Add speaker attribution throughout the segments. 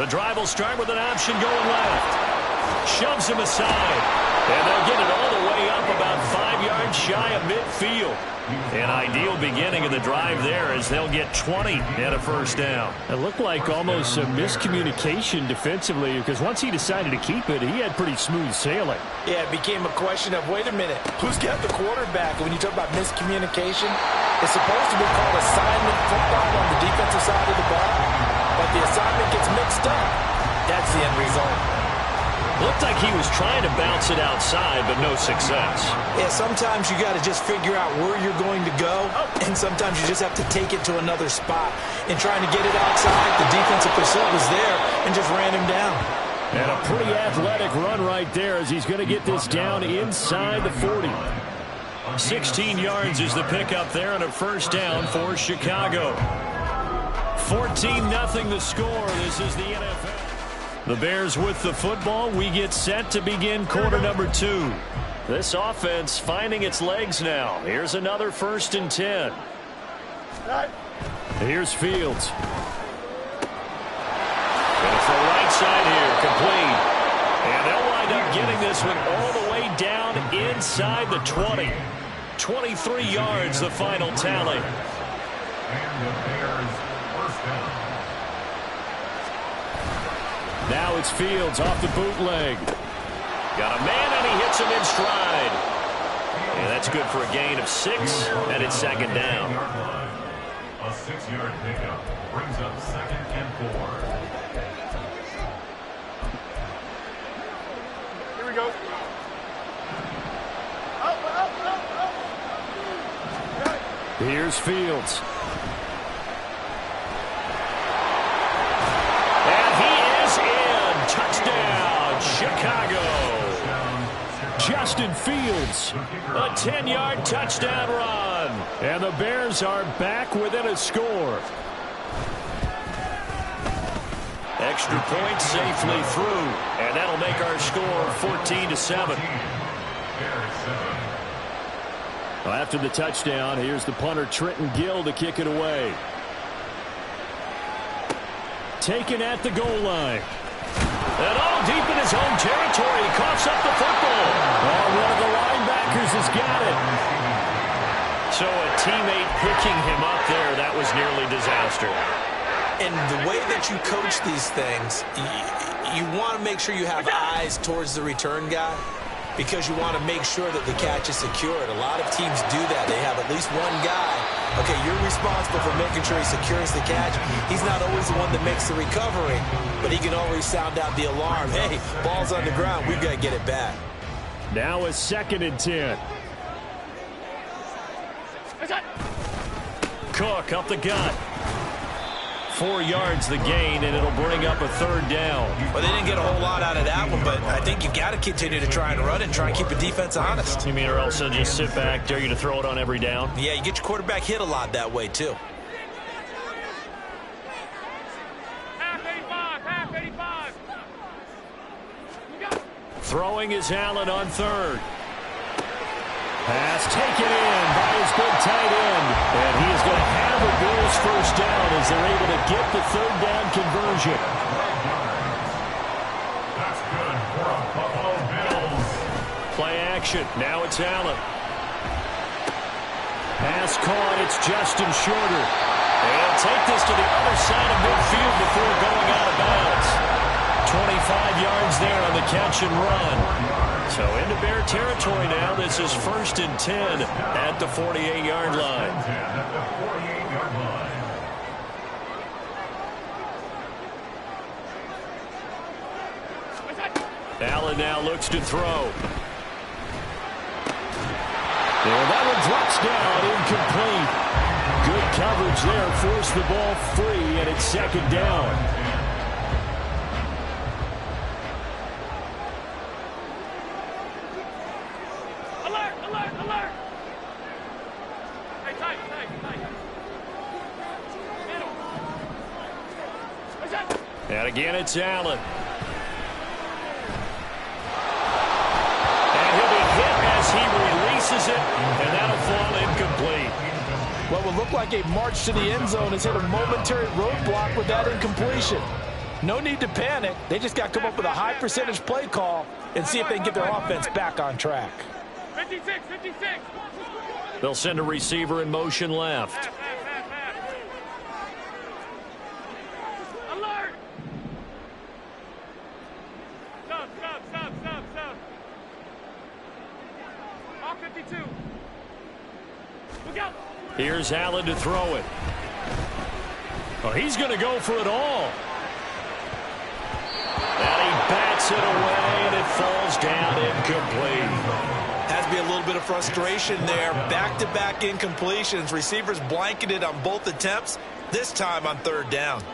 Speaker 1: The drive will start with an option going left. Shoves him aside. And they'll get it all the way up about 5 yards shy of midfield. An ideal beginning of the drive there as they'll get 20 and a first down.
Speaker 2: It looked like almost a miscommunication defensively because once he decided to keep it, he had pretty smooth sailing.
Speaker 3: Yeah, it became a question of, wait a minute, who's got the quarterback? And when you talk about miscommunication, it's supposed to be called assignment football on the defensive side of the ball, but the assignment gets mixed up. That's the end result.
Speaker 1: Looked like he was trying to bounce it outside, but no success.
Speaker 3: Yeah, sometimes you got to just figure out where you're going to go, and sometimes you just have to take it to another spot. In trying to get it outside, the defensive pursuit was there and just ran him down.
Speaker 2: And a pretty athletic run right there as he's going to get this down inside the 40.
Speaker 1: 16 yards is the pickup there and a first down for Chicago. 14-0 the score. This is the NFL. The Bears with the football. We get set to begin quarter number 2. This offense finding its legs now. Here's another 1st and 10.
Speaker 2: Here's Fields.
Speaker 1: Going to throw right side here. Complete. And they'll wind up getting this one all the way down inside the 20. 23 yards the final tally.
Speaker 4: And the Bears first down.
Speaker 2: Now it's Fields off the bootleg.
Speaker 1: Got a man, and he hits him in stride. And that's good for a gain of 6, and it's second down.
Speaker 4: A 6-yard pickup brings up 2nd and 4.
Speaker 5: Here we go.
Speaker 2: Here's Fields.
Speaker 1: Touchdown, Chicago.
Speaker 2: Justin Fields.
Speaker 1: A 10-yard touchdown run.
Speaker 2: And the Bears are back within a score.
Speaker 1: Extra point safely through. And that'll make our score 14-7.
Speaker 2: Well, after the touchdown, here's the punter Trenton Gill to kick it away. Taken at the goal line.
Speaker 1: And all deep in his own territory, he coughs up the football.
Speaker 2: Oh, one of the linebackers has got it.
Speaker 1: So a teammate picking him up there, that was nearly disaster.
Speaker 3: And the way that you coach these things, you want to make sure you have eyes towards the return guy because you want to make sure that the catch is secured. A lot of teams do that. They have at least one guy. Okay, you're responsible for making sure he secures the catch. He's not always the one that makes the recovery, but he can always sound out the alarm. Hey, ball's on the ground. We've got to get it back.
Speaker 2: Now a 2nd and 10.
Speaker 1: Cook up the gut. 4 yards the gain, and it'll bring up a 3rd down.
Speaker 3: Well, they didn't get a whole lot out of that one, but I think you've got to continue to try and run and try and keep the defense honest.
Speaker 1: You mean or else they'll just sit back, dare you to throw it on every down?
Speaker 3: Yeah, you get your quarterback hit a lot that way, too.
Speaker 5: Half 85.
Speaker 1: Throwing is Allen on 3rd. Pass taken in by his big tight end. And he is going to have a Bills first down as they're able to get the 3rd down conversion.
Speaker 4: That's good for a Buffalo Bills.
Speaker 1: Play action. Now it's Allen. Pass caught. It's Justin Shorter. And take this to the other side of midfield before going out of bounds. 25 yards there on the catch and run. So into Bear territory now. This is 1st and 10 at the 48-yard line.
Speaker 4: At the 48-yard line.
Speaker 1: Allen now looks to throw. And that one drops down, incomplete. Good coverage there, forced the ball free, and it's 2nd down. And again, it's Allen. And he'll be hit as he releases it, and that'll fall incomplete.
Speaker 3: What will look like a march to the end zone has hit a momentary roadblock with that incompletion. No need to panic. They just got to come up with a high percentage play call and see if they can get their offense back on track.
Speaker 5: 56, 56.
Speaker 1: They'll send a receiver in motion left.
Speaker 5: Alert! Stop. All 52. Look out.
Speaker 1: Here's Allen to throw it. Oh, he's going to go for it all. And he bats it away, and it falls down incomplete.
Speaker 3: Has to be a little bit of frustration there. Back-to-back incompletions. Receivers blanketed on both attempts, this time on third down.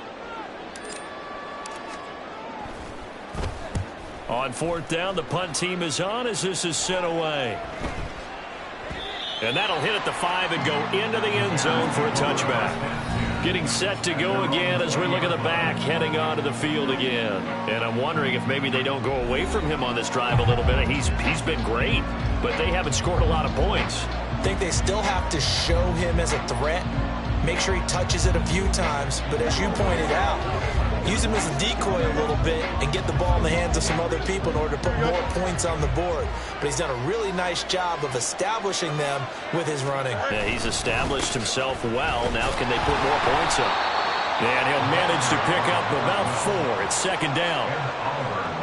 Speaker 1: On fourth down, the punt team is on as this is sent away. And that'll hit at the 5 and go into the end zone for a touchback. Getting set to go again as we look at the back, heading onto the field again. And I'm wondering if maybe they don't go away from him on this drive a little bit. He's been great, but they haven't scored a lot of points.
Speaker 3: I think they still have to show him as a threat. Make sure he touches it a few times. But as you pointed out, use him as a decoy a little bit and get the ball in the hands of some other people in order to put more points on the board. But he's done a really nice job of establishing them with his running.
Speaker 1: Yeah, he's established himself well. Now can they put more points up? And he'll manage to pick up about 4. It's second down.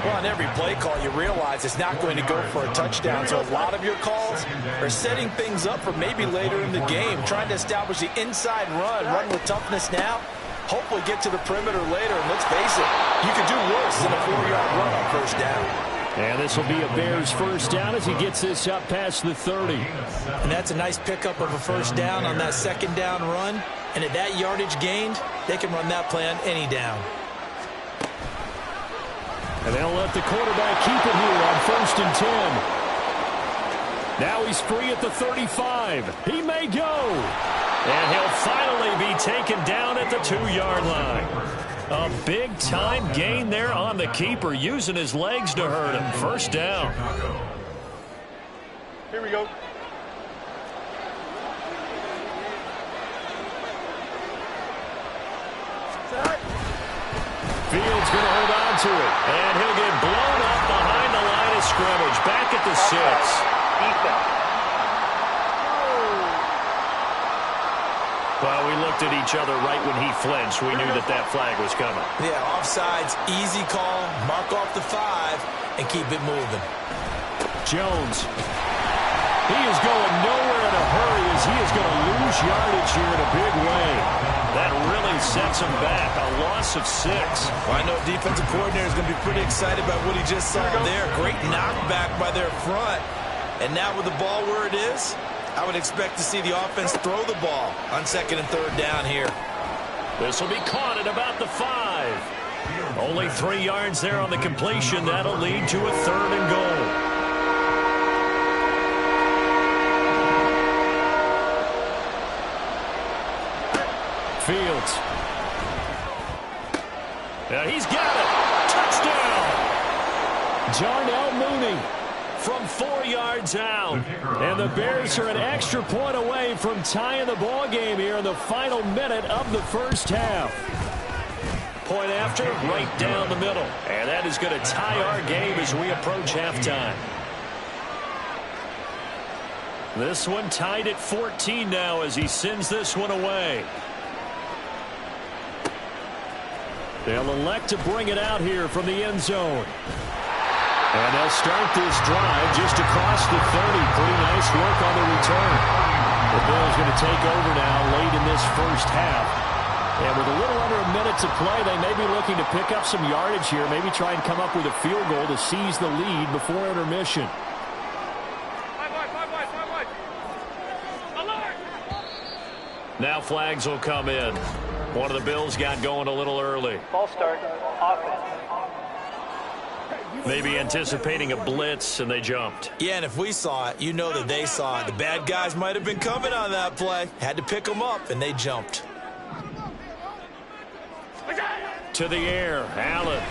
Speaker 3: Well, on every play call, you realize it's not going to go for a touchdown. So a lot of your calls are setting things up for maybe later in the game, trying to establish the inside run with toughness now. Hopefully get to the perimeter later, and let's face it, you could do worse than a 4-yard run on first down.
Speaker 2: And this will be a Bears first down as he gets this up past the 30.
Speaker 3: And that's a nice pickup of a first down on that second down run. And at that yardage gained, they can run that play on any down.
Speaker 2: And they'll let the quarterback keep it here on first and 10. Now he's free at the 35. He may go.
Speaker 1: And he'll finally be taken down at the 2-yard line. A big-time gain there on the keeper, using his legs to hurt him. First down.
Speaker 5: Here we go.
Speaker 1: Fields going to hold on to it. And he'll get blown up behind the line of scrimmage. Back at the 6. Well, we looked at each other right when he flinched. We knew that that flag was coming.
Speaker 3: Yeah, offsides, easy call, mark off the 5, and keep it moving.
Speaker 2: Jones. He is going nowhere in a hurry as he is going to lose yardage here in a big way.
Speaker 1: That really sets him back. A loss of 6.
Speaker 3: Well, I know defensive coordinator is going to be pretty excited about what he just saw there. Great knockback by their front. And now with the ball where it is, I would expect to see the offense throw the ball on second and third down here.
Speaker 1: This will be caught at about the 5. Only 3 yards there on the completion. That'll lead to a 3rd and goal.
Speaker 2: Fields.
Speaker 1: Yeah, he's got it. Touchdown.
Speaker 2: Jarnell Mooney.
Speaker 1: From 4 yards out.
Speaker 2: And the Bears are an extra point away from tying the ball game here in the final minute of the first half.
Speaker 1: Point after, right down the middle. And that is going to tie our game as we approach halftime. This one tied at 14 now as he sends this one away.
Speaker 2: They'll elect to bring it out here from the end zone. And they'll start this drive just across the 30. Pretty nice work on the return. The Bills going to take over now late in this first half. And with a little under a minute to play, they may be looking to pick up some yardage here. Maybe try and come up with a field goal to seize the lead before intermission.
Speaker 5: 5 wide. Alert!
Speaker 1: Now flags will come in. One of the Bills got going a little early.
Speaker 6: Ball start. Offense.
Speaker 1: Maybe anticipating a blitz, and they jumped.
Speaker 3: Yeah, and if we saw it, you know that they saw it. The bad guys might have been coming on that play. Had to pick them up, and they jumped.
Speaker 1: To the air, Allen.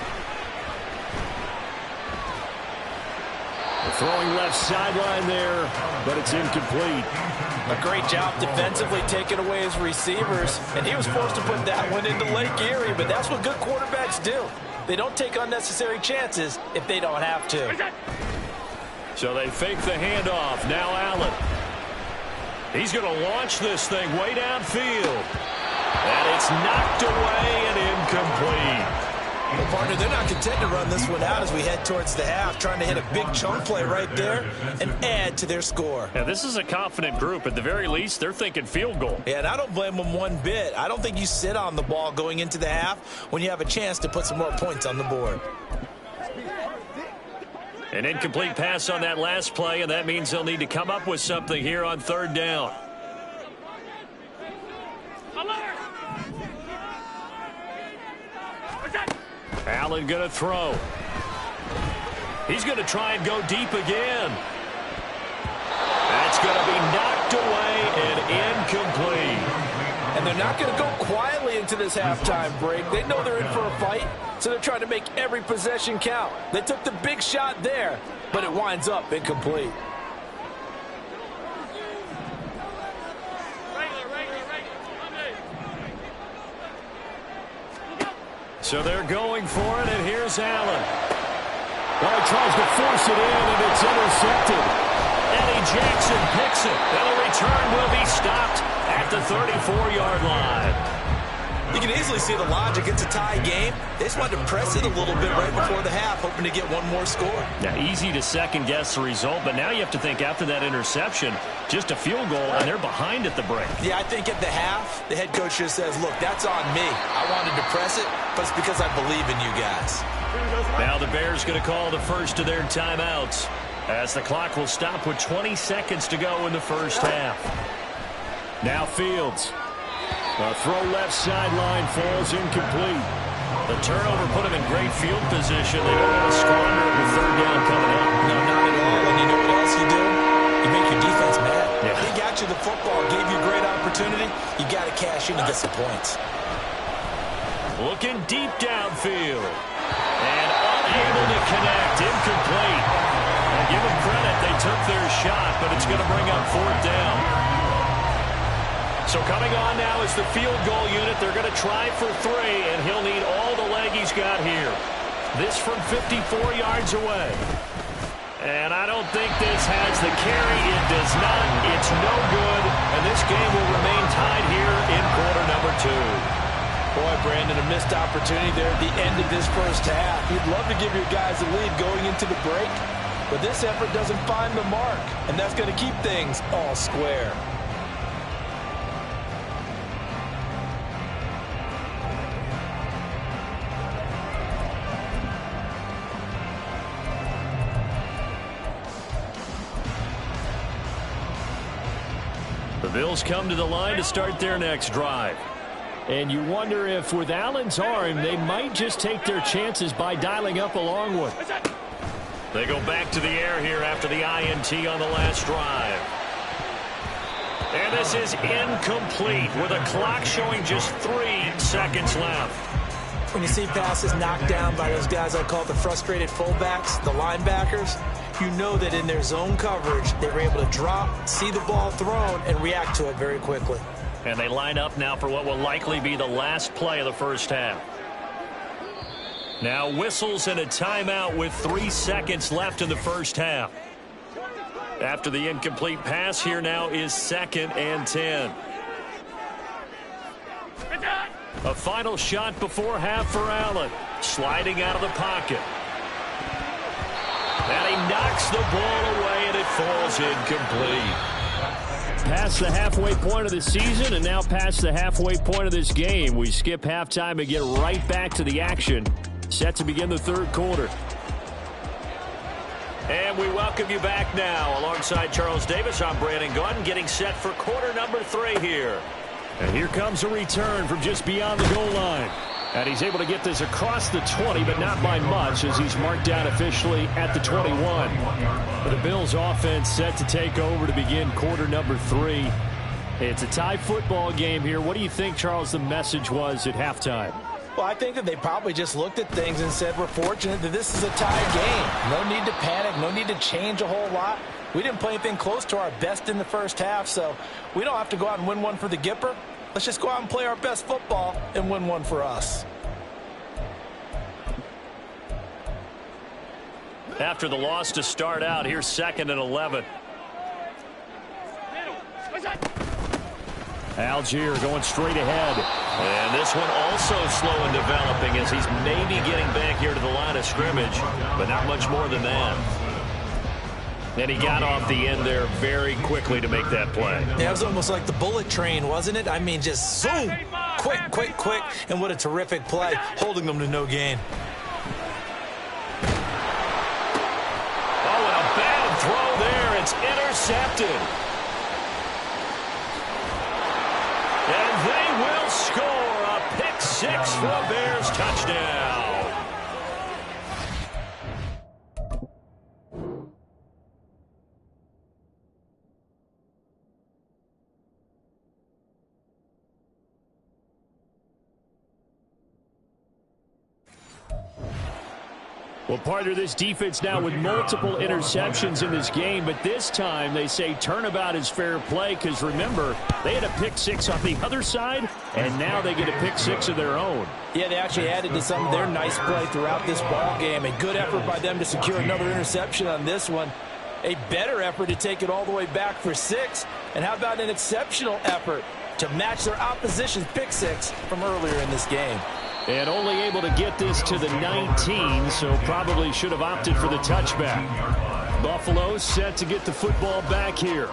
Speaker 2: Throwing left sideline there, but it's incomplete.
Speaker 3: A great job defensively taking away his receivers, and he was forced to put that one into Lake Erie, but that's what good quarterbacks do. They don't take unnecessary chances if they don't have to.
Speaker 2: So they fake the handoff. Now Allen. He's going to launch this thing way downfield. And it's knocked away and incomplete.
Speaker 3: Well, partner, they're not content to run this one out as we head towards the half, trying to hit a big chunk play right there and add to their score.
Speaker 2: Yeah, this is a confident group. At the very least, they're thinking field goal.
Speaker 3: Yeah, and I don't blame them one bit. I don't think you sit on the ball going into the half when you have a chance to put some more points on the board.
Speaker 2: An incomplete pass on that last play, and that means they'll need to come up with something here on third down. Allen going to throw. He's going to try and go deep again. That's going to be knocked away and incomplete.
Speaker 3: And they're not going to go quietly into this halftime break. They know they're in for a fight, so they're trying to make every possession count. They took the big shot there, but it winds up incomplete.
Speaker 2: So they're going for it, and here's Allen. Well, he tries to force it in, and it's intercepted. Eddie Jackson picks it, and the return will be stopped at the 34-yard line.
Speaker 3: You can easily see the logic. It's a tie game. They just wanted to press it a little bit right before the half, hoping to get one more score.
Speaker 2: Now, easy to second-guess the result, but now you have to think after that interception, just a field goal, and they're behind at the break.
Speaker 3: Yeah, I think at the half, the head coach just says, look, that's on me. I wanted to press it, but it's because I believe in you guys.
Speaker 2: Now the Bears going to call the first of their timeouts as the clock will stop with 20 seconds to go in the first half. Now Fields. A throw left sideline falls incomplete. The turnover put him in great field position. They don't want to squander it with third down coming up.
Speaker 3: No, not at all. And you know what else you do? You make your defense mad.
Speaker 2: Yeah.
Speaker 3: He got you the football, gave you a great opportunity. You got to cash in and get some points.
Speaker 2: Looking deep downfield. And unable to connect. Incomplete. And give them credit. They took their shot, but it's going to bring up fourth down. So coming on now is the field goal unit. They're going to try for three, and he'll need all the leg he's got here. This from 54 yards away. And I don't think this has the carry. It does not. It's no good. And this game will remain tied here in quarter number 2.
Speaker 3: Boy, Brandon, a missed opportunity there at the end of this first half. You'd love to give your guys a lead going into the break, but this effort doesn't find the mark, and that's going to keep things all square.
Speaker 2: The Bills come to the line to start their next drive. And you wonder if with Allen's arm, they might just take their chances by dialing up a long one. They go back to the air here after the INT on the last drive. And this is incomplete with a clock showing just 3 seconds left.
Speaker 3: When you see passes knocked down by those guys I call the frustrated fullbacks, the linebackers, you know that in their zone coverage, they were able to drop, see the ball thrown, and react to it very quickly.
Speaker 2: And they line up now for what will likely be the last play of the first half. Now whistles and a timeout with 3 seconds left in the first half. After the incomplete pass, here now is 2nd and 10. A final shot before half for Allen. Sliding out of the pocket. And he knocks the ball away, and it falls incomplete. Past the halfway point of the season, and now past the halfway point of this game. We skip halftime and get right back to the action. Set to begin the third quarter. And we welcome you back now. Alongside Charles Davis, I'm Brandon Gunn, getting set for quarter number 3 here. And here comes a return from just beyond the goal line. And he's able to get this across the 20, but not by much, as he's marked down officially at the 21. But the Bills offense set to take over to begin quarter number 3. It's a tie football game here. What do you think, Charles, the message was at halftime?
Speaker 3: Well, I think that they probably just looked at things and said, we're fortunate that this is a tie game. No need to panic. No need to change a whole lot. We didn't play anything close to our best in the first half, so we don't have to go out and win one for the Gipper. Let's just go out and play our best football and win one for us.
Speaker 2: After the loss to start out, here's 2nd and 11. Algier going straight ahead. And this one also slow in developing as he's maybe getting back here to the line of scrimmage, but not much more than that. And he got off the end there very quickly to make that play.
Speaker 3: Yeah, it was almost like the bullet train, wasn't it? I mean, just zoom, quick, quick, quick, and what a terrific play, holding them to no gain.
Speaker 2: Oh, and a bad throw there. It's intercepted. And they will score a pick 6 for a Bears touchdown. Well, partner, this defense now with multiple interceptions in this game, but this time they say turnabout is fair play because, remember, they had a pick 6 on the other side, and now they get a pick 6 of their own.
Speaker 3: Yeah, they actually added to some of their nice play throughout this ball game. A good effort by them to secure another interception on this one. A better effort to take it all the way back for 6. And how about an exceptional effort to match their opposition's pick 6 from earlier in this game.
Speaker 2: And only able to get this to the 19, so probably should have opted for the touchback. Buffalo set to get the football back here.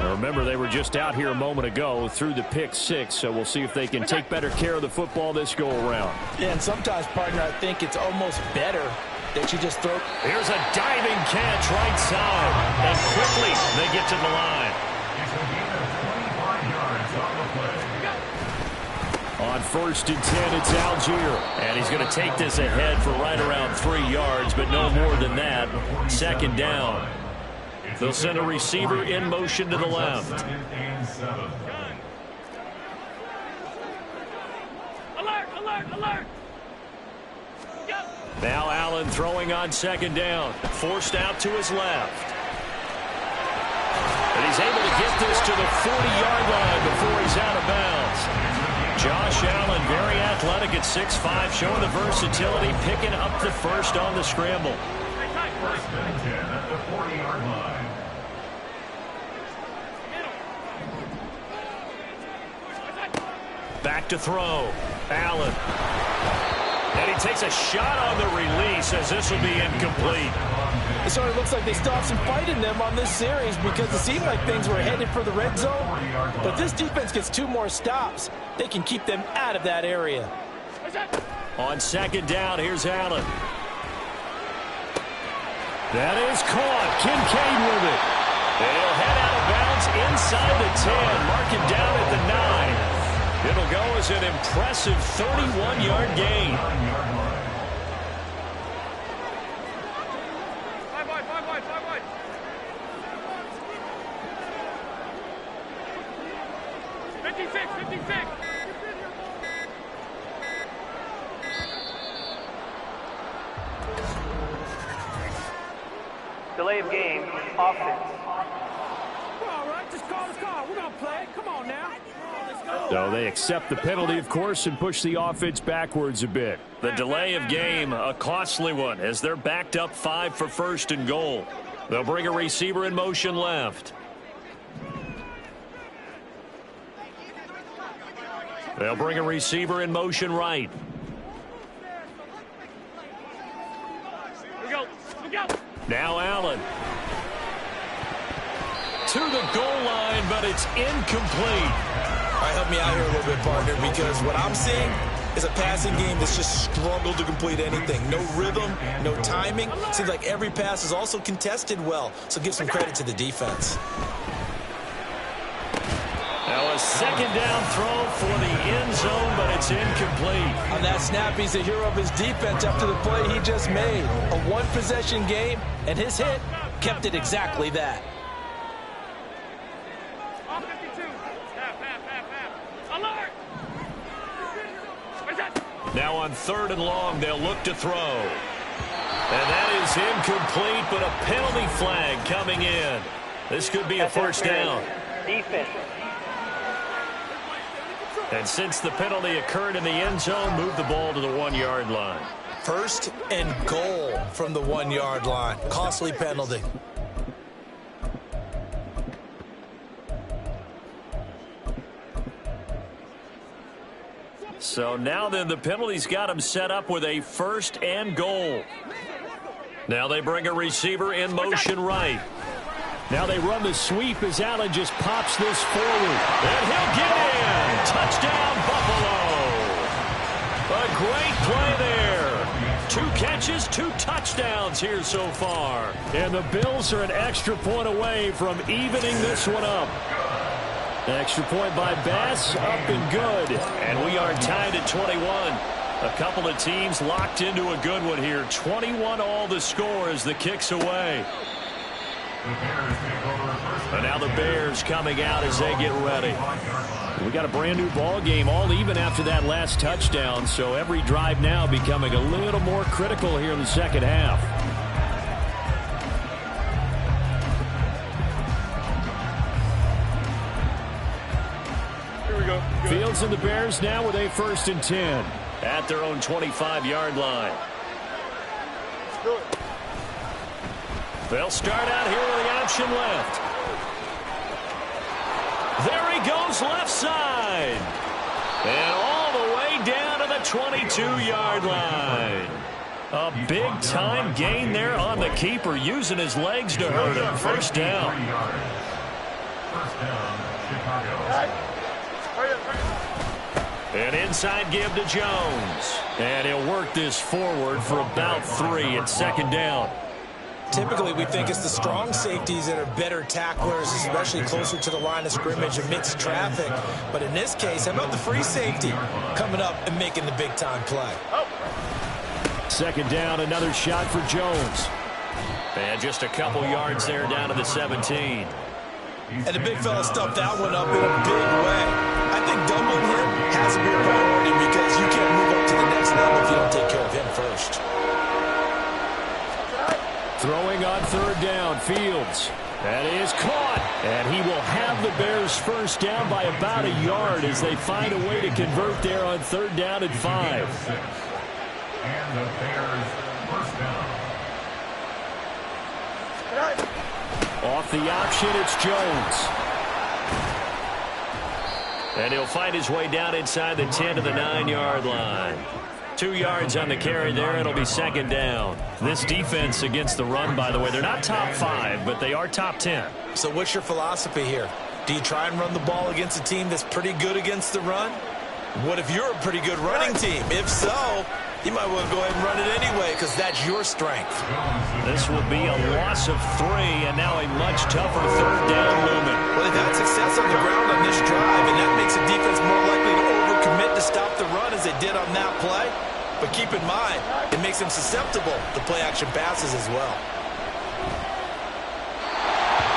Speaker 2: Now remember, they were just out here a moment ago through the pick 6, so we'll see if they can take better care of the football this go-around.
Speaker 3: Yeah, and sometimes, partner, I think it's almost better that you just throw.
Speaker 2: Here's a diving catch right side, and quickly they get to the line. On 1st and 10, it's Algier. And he's going to take this ahead for right around 3 yards, but no more than that. 2nd down. They'll send a receiver in motion to the left.
Speaker 5: Alert, alert, alert.
Speaker 2: Now Allen throwing on 2nd down. Forced out to his left. And he's able to get this to the 40-yard line before he's out of bounds. Josh Allen, very athletic at 6'5", showing the versatility, picking up the first on the scramble.
Speaker 4: 1st and 10 at the 40-yard line.
Speaker 2: Back to throw. Allen. And he takes a shot on the release as this will be incomplete.
Speaker 3: It sort of looks like they still have some fight in them on this series because it seemed like things were headed for the red zone. But this defense gets 2 more stops. They can keep them out of that area.
Speaker 2: On 2nd down, here's Allen. That is caught. Kincaid with it. They'll head out of bounds inside the 10. Mark him down at the 9. It'll go as an impressive 31-yard gain.
Speaker 5: Five wide. Fifty-six.
Speaker 6: Delay of game, offense.
Speaker 5: All right, just call the call. We're going to play. Come on now.
Speaker 2: So they accept the penalty, of course, and push the offense backwards a bit. The delay of game, a costly one, as they're backed up 5 for 1st and goal. They'll bring a receiver in motion left. They'll bring a receiver in motion right.
Speaker 5: We go.
Speaker 2: Now Allen. To the goal line, but it's incomplete.
Speaker 3: All right, help me out here a little bit, partner, because what I'm seeing is a passing game that's just struggled to complete anything. No rhythm, no timing. Seems like every pass is also contested well, so give some credit to the defense.
Speaker 2: Now a 2nd down throw for the end zone, but it's incomplete.
Speaker 3: On that snap, he's the hero of his defense after the play he just made. A one-possession game, and his hit kept it exactly that.
Speaker 5: All 52. Half. Alert. Where's that?
Speaker 2: Now on 3rd and long, they'll look to throw. And that is incomplete, but a penalty flag coming in. This could be a first down.
Speaker 6: Defense.
Speaker 2: And since the penalty occurred in the end zone, move the ball to the 1-yard line.
Speaker 3: 1st and goal from the 1-yard line. Costly penalty.
Speaker 2: So now then the penalty's got him set up with a 1st and goal. Now they bring a receiver in motion right. Now they run the sweep as Allen just pops this forward. And he'll get in. Touchdown, Buffalo. A great play there. 2 catches, 2 touchdowns here so far. And the Bills are an extra point away from evening this one up. Extra point by Bass, up and good. And we are tied at 21. A couple of teams locked into a good one here. 21 all the score as the kick's away. And now the Bears coming out as they get ready. We got a brand new ball game, all even after that last touchdown. So every drive now becoming a little more critical here in the second half.
Speaker 5: Here we go.
Speaker 2: Fields and the Bears now with a 1st and 10 at their own 25-yard line.
Speaker 5: Do it.
Speaker 2: They'll start out here with the option left. There he goes left side. And all the way down to the 22-yard line. A big-time gain there on the keeper, using his legs to hurt him. First down. An inside give to Jones. And he'll work this forward for about 3 at 2nd down.
Speaker 3: Typically, we think it's the strong safeties that are better tacklers, especially closer to the line of scrimmage amidst traffic. But in this case, how about the free safety coming up and making the big-time play?
Speaker 2: 2nd down, another shot for Jones. And just a couple yards there down to the 17.
Speaker 3: And the big fella stuffed that one up in a big way. I think doubling him has to be a priority because you can't move up to the next level if you don't take care of him first.
Speaker 2: Throwing on 3rd down, Fields. That is caught. And he will have the Bears first down by about a yard as they find a way to convert there on 3rd down and 5.
Speaker 4: And the Bears first down.
Speaker 2: Off the option, it's Jones. And he'll find his way down inside the 10 to the 9-yard line. 2 yards on the carry there. It'll be 2nd down. This defense against the run, by the way, they're not top 5, but they are top 10.
Speaker 3: So what's your philosophy here? Do you try and run the ball against a team that's pretty good against the run? What if you're a pretty good running team? If so, you might want to go ahead and run it anyway because that's your strength.
Speaker 2: This will be a loss of 3, and now a much tougher 3rd down looming.
Speaker 3: Well, they've had success on the ground on this drive, and that makes a defense more likely to overcommit to stop the run as they did on that play. But keep in mind, it makes them susceptible to play-action passes as well.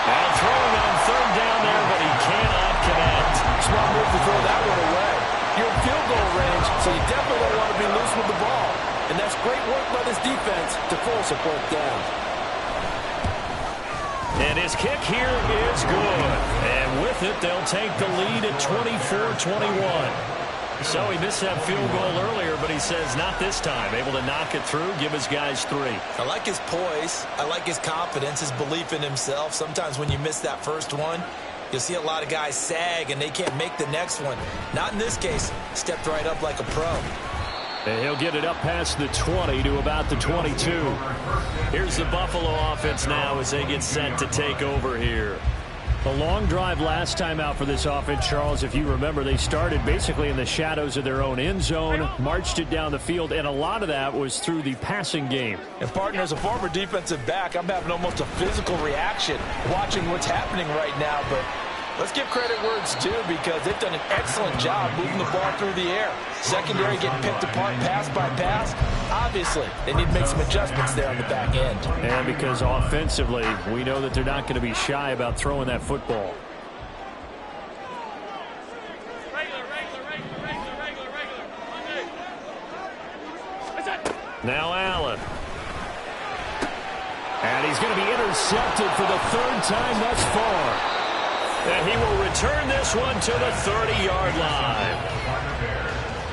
Speaker 2: And throwing on 3rd down there, but he cannot connect.
Speaker 5: Smart move to throw that one away. You're in field goal range, so you definitely don't want to be loose with the ball. And that's great work by this defense to force a 4th down.
Speaker 2: And his kick here is good. And with it, they'll take the lead at 24-21. So he missed that field goal earlier, but he says not this time. Able to knock it through, give his guys 3.
Speaker 3: I like his poise. I like his confidence, his belief in himself. Sometimes when you miss that first one, you'll see a lot of guys sag and they can't make the next one. Not in this case. Stepped right up like a pro.
Speaker 2: And he'll get it up past the 20 to about the 22. Here's the Buffalo offense now as they get set to take over here. A long drive last time out for this offense, Charles. If you remember, they started basically in the shadows of their own end zone, marched it down the field, and a lot of that was through the passing game.
Speaker 5: And, partner, as a former defensive back, I'm having almost a physical reaction watching what's happening right now. But let's give credit where it's due because they've done an excellent job moving the ball through the air. Secondary getting picked apart pass by pass. Obviously, they need to make some adjustments there on the back end.
Speaker 2: And because offensively, we know that they're not going to be shy about throwing that football. Now Allen. And he's going to be intercepted for the third time thus far. And he will return this one to the 30-yard line.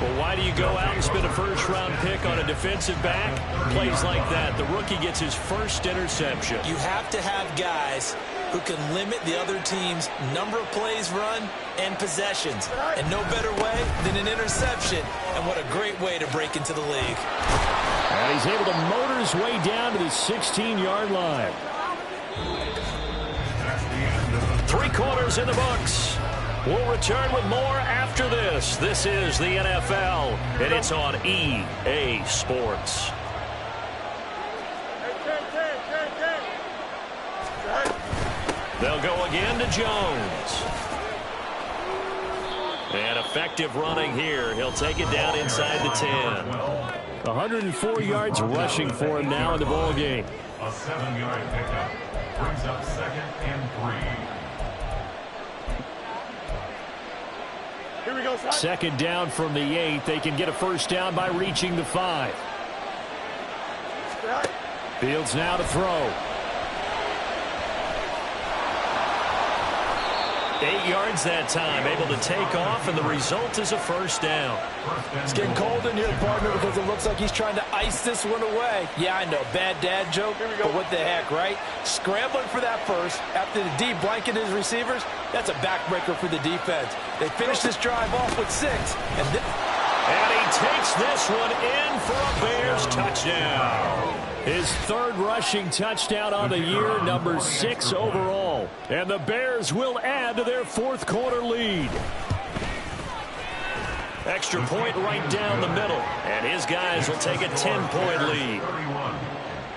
Speaker 2: Well, why do you go out and spend a first-round pick on a defensive back? Plays like that. The rookie gets his first interception.
Speaker 3: You have to have guys who can limit the other team's number of plays run and possessions. And no better way than an interception. And what a great way to break into the league.
Speaker 2: And he's able to motor his way down to the 16-yard line. 3 quarters in the books. We'll return with more after this. This is the NFL, and it's on EA Sports. They'll go again to Jones. And effective running here. He'll take it down inside the 10. 104 yards rushing for him now in the ball game.
Speaker 4: A 7-yard pickup brings up 2nd and 3.
Speaker 6: Here we go, son.
Speaker 2: 2nd down from the 8. They can get a first down by reaching the 5. Fields now to throw. 8 yards that time, able to take off, and the result is a first down.
Speaker 5: It's getting cold in here, partner, because it looks like he's trying to ice this one away. Yeah, I know, bad dad joke, but what the heck, right? Scrambling for that first after the D blanket his receivers, that's a backbreaker for the defense. They finish this drive off with 6, and
Speaker 2: he takes this one in for a Bears touchdown. His 3rd rushing touchdown on the year, number 6 overall. And the Bears will add to their 4th quarter lead. Extra point right down the middle. And his guys will take a 10-point lead.
Speaker 4: 31.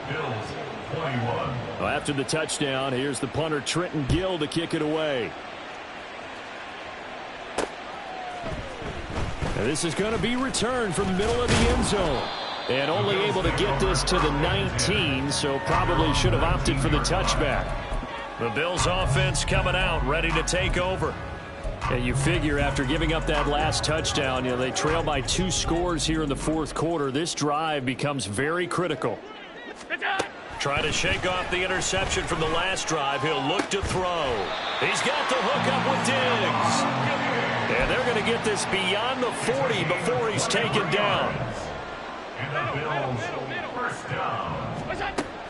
Speaker 4: Bills 21.
Speaker 2: Well, after the touchdown, here's the punter Trenton Gill to kick it away. And this is going to be returned from the middle of the end zone. And only able to get this to the 19, so probably should have opted for the touchback. The Bills offense coming out, ready to take over. And you figure after giving up that last touchdown, they trail by 2 scores here in the 4th quarter. This drive becomes very critical. Trying to shake off the interception from the last drive. He'll look to throw. He's got the hook up with Diggs. And they're going to get this beyond the 40 before he's taken down.
Speaker 4: And the Bills first down.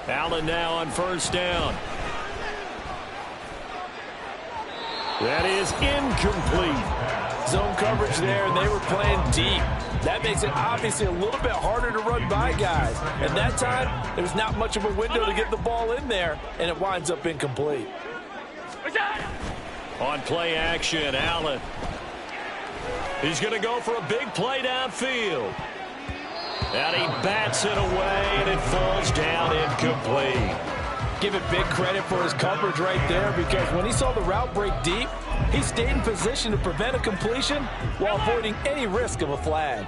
Speaker 2: Allen now on first down. That is incomplete.
Speaker 5: Zone coverage there, and they were playing deep. That makes it obviously a little bit harder to run by guys. At that time, there's not much of a window to get the ball in there, and it winds up incomplete.
Speaker 2: On play action, Allen. He's going to go for a big play downfield. And he bats it away, and it falls down incomplete.
Speaker 5: Give it big credit for his coverage right there, because when he saw the route break deep, he stayed in position to prevent a completion while avoiding any risk of a flag.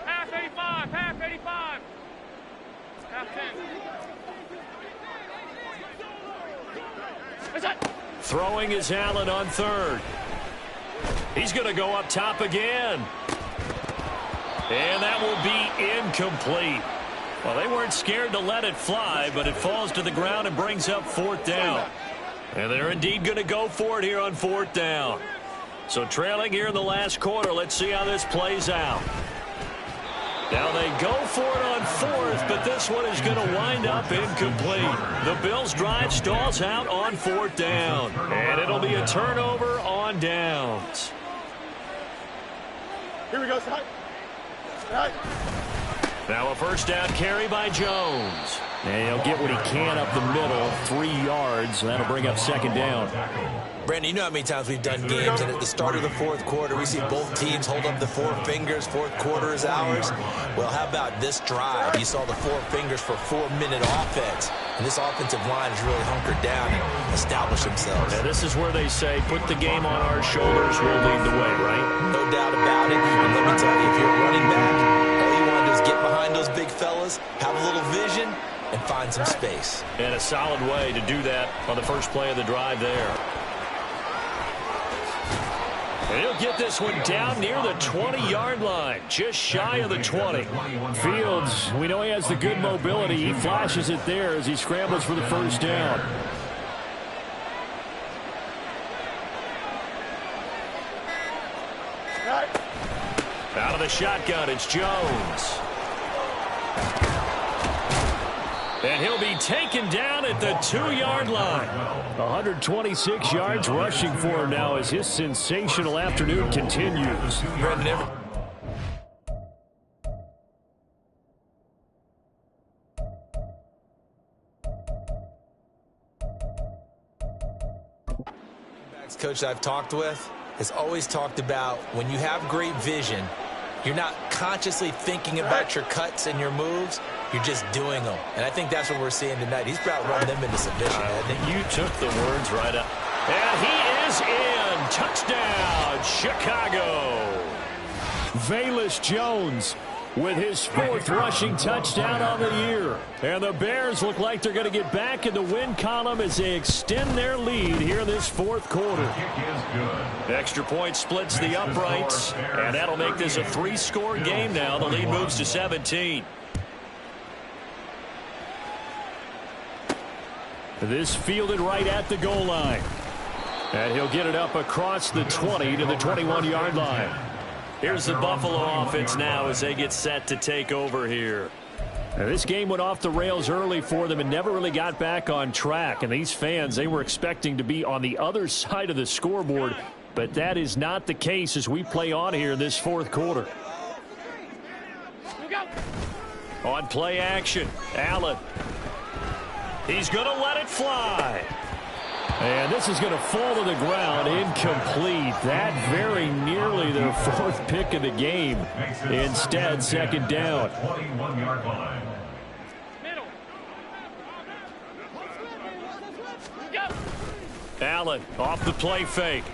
Speaker 6: Half 85, half 85. Half 10.
Speaker 2: Throwing is Allen on 3rd. He's going to go up top again. And that will be incomplete. Well, they weren't scared to let it fly, but it falls to the ground and brings up 4th down. And they're indeed going to go for it here on 4th down. So trailing here in the last quarter, let's see how this plays out. Now they go for it on 4th, but this one is going to wind up incomplete. The Bills' drive stalls out on 4th down. And it'll be a turnover on downs.
Speaker 6: Here we go, son.
Speaker 2: Now a first down carry by Jones. And he'll get what he can up the middle, 3 yards. And that'll bring up 2nd down.
Speaker 3: Brandon, you know how many times we've done games, and at the start of the 4th quarter, we see both teams hold up the 4 fingers. 4th quarter is ours. Well, how about this drive? You saw the 4 fingers for 4-minute offense. And this offensive line has really hunkered down and established themselves.
Speaker 2: And this is where they say, put the game on our shoulders, we'll lead the way, right?
Speaker 3: No doubt about it. And let me tell you, if you're a running back, all you want to do is get behind those big fellas, have a little vision, and find some space.
Speaker 2: And a solid way to do that on the first play of the drive there. And he'll get this one down near the 20-yard line, just shy of the 20. Fields, we know he has the good mobility. He flashes it there as he scrambles for the first down. Out of the shotgun, it's Jones. And he'll be taken down at the 2-yard line. 126 yards rushing for him now as his sensational afternoon continues.
Speaker 3: Coach I've talked with has always talked about when you have great vision, you're not consciously thinking about your cuts and your moves. You're just doing them. And I think that's what we're seeing tonight. He's about running them into submission.
Speaker 2: I think you took the words right up. And he is in. Touchdown, Chicago. Velus Jones with his 4th rushing touchdown on the year. And the Bears look like they're going to get back in the win column as they extend their lead here in this 4th quarter. Extra point splits the uprights, and that'll make this a 3-score game now. The lead moves to 17. This fielded right at the goal line. And he'll get it up across the 20 to the 21-yard line. Here's the Buffalo offense now as they get set to take over here. Now, this game went off the rails early for them and never really got back on track. And these fans, they were expecting to be on the other side of the scoreboard. But that is not the case as we play on here in this 4th quarter. On play action, Allen. He's going to let it fly. And this is going to fall to the ground, incomplete. That very nearly their 4th pick of the game. Instead, 2nd down.
Speaker 4: 21-yard line.
Speaker 2: Allen off the play fake.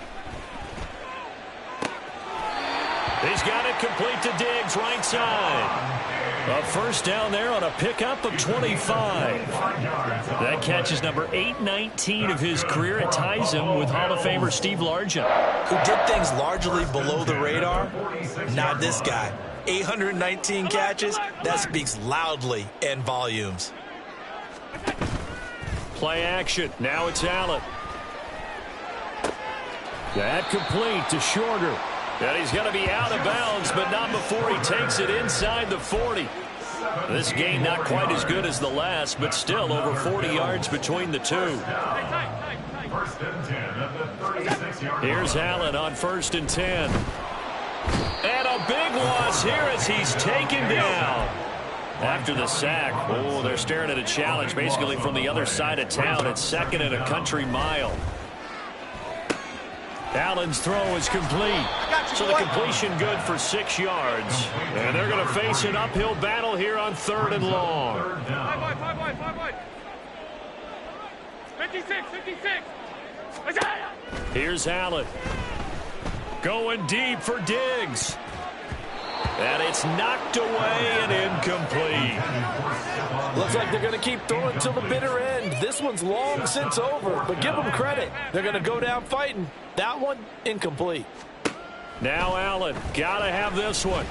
Speaker 2: He's got it complete to Diggs, right side. A first down there on a pickup of 25. That catch is number 819 of his career. It ties him with Hall of Famer Steve Largent,
Speaker 3: who did things largely below the radar. Not this guy. 819 catches. That speaks loudly in volumes.
Speaker 2: Play action. Now it's Allen. That complete to Shorter. And he's going to be out of bounds, but not before he takes it inside the 40. This gain not quite as good as the last, but still over 40 yards between the two. Here's Allen on 1st and 10. And a big loss here as he's taken down. After the sack, oh, they're staring at a challenge basically from the other side of town. It's 2nd and a country mile. Allen's throw is complete. So the completion good for 6 yards. And they're going to face an uphill battle here on 3rd and long.
Speaker 6: 5 wide. 56.
Speaker 2: Here's Allen. Going deep for Diggs. And it's knocked away and incomplete.
Speaker 5: Looks like they're going to keep throwing till the bitter end. This one's long since over, but give them credit. They're going to go down fighting. That one, incomplete.
Speaker 2: Now Allen, got to have this one.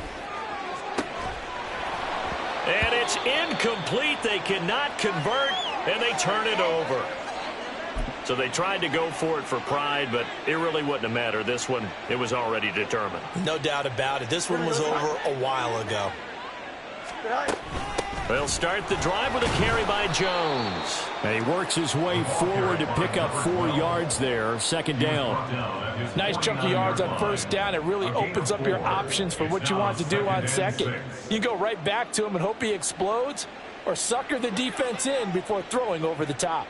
Speaker 2: And it's incomplete. They cannot convert, and they turn it over. So they tried to go for it for pride, but it really wouldn't have mattered. This one, it was already determined.
Speaker 3: No doubt about it. This one was over a while ago.
Speaker 2: They'll start the drive with a carry by Jones. And he works his way forward to pick up 4 yards there. 2nd down.
Speaker 5: Nice chunk of yards on 1st down. It really opens up your options for what you want to do on 2nd. You go right back to him and hope he explodes, or sucker the defense in before throwing over the top.